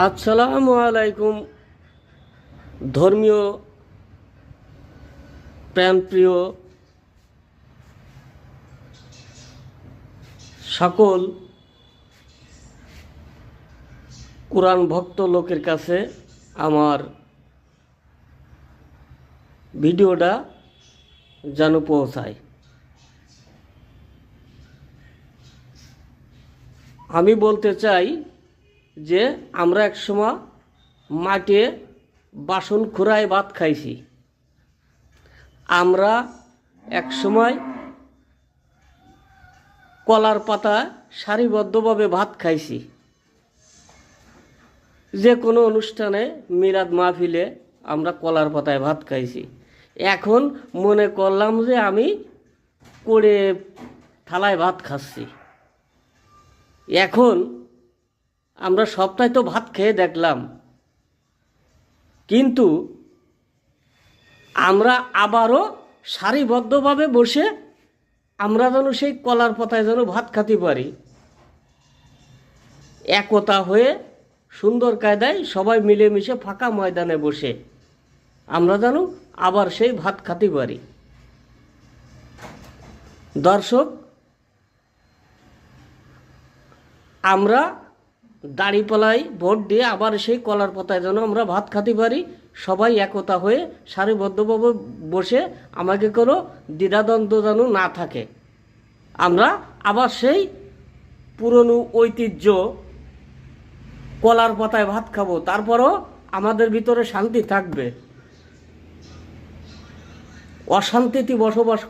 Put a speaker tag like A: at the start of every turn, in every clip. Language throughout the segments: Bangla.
A: আসসালামু আলাইকুম। ধর্মীয় প্রাণপ্রিয় সকল কোরআন ভক্ত লোকের কাছে আমার ভিডিওটা যেন পৌঁছায়। আমি বলতে চাই যে আমরা একসময় মাঠে বাসন খুরায় ভাত খাইছি। আমরা একসময় কলার পাতা সারিবদ্ধভাবে ভাত খাইছি। যে কোনো অনুষ্ঠানে মিলাদ মাহফিলে আমরা কলার পাতায় ভাত খাইছি। এখন মনে করলাম যে আমি করে থালায় ভাত খাচ্ছি। এখন আমরা সপ্তাহে তো ভাত খেয়ে দেখলাম, কিন্তু আমরা আবারও সারিবদ্ধভাবে বসে আমরা যেন সেই কলার পাতায় যেন ভাত খেতে পারি, একতা হয়ে সুন্দর কায়দায় সবাই মিলেমিশে ফাঁকা ময়দানে বসে আমরা যেন আবার সেই ভাত খেতে পারি। দর্শক, আমরা দাঁড়িপাল্লায় ভোট দিয়ে আবার সেই কলার পাতায় যেন আমরা ভাত খেতে পারি, সবাই একতা হয়ে সারিবদ্ধভাবে বসে, আমাকে কোনো দ্বিধাদ্বন্দ্ব যেন না থাকে। আমরা আবার সেই পুরনো ঐতিহ্য কলার পাতায় ভাত খাবো, তারপরও আমাদের ভিতরে শান্তি থাকবে। অশান্তিতে বসবাস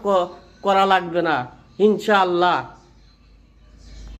A: করা লাগবে না, ইনশাআল্লাহ।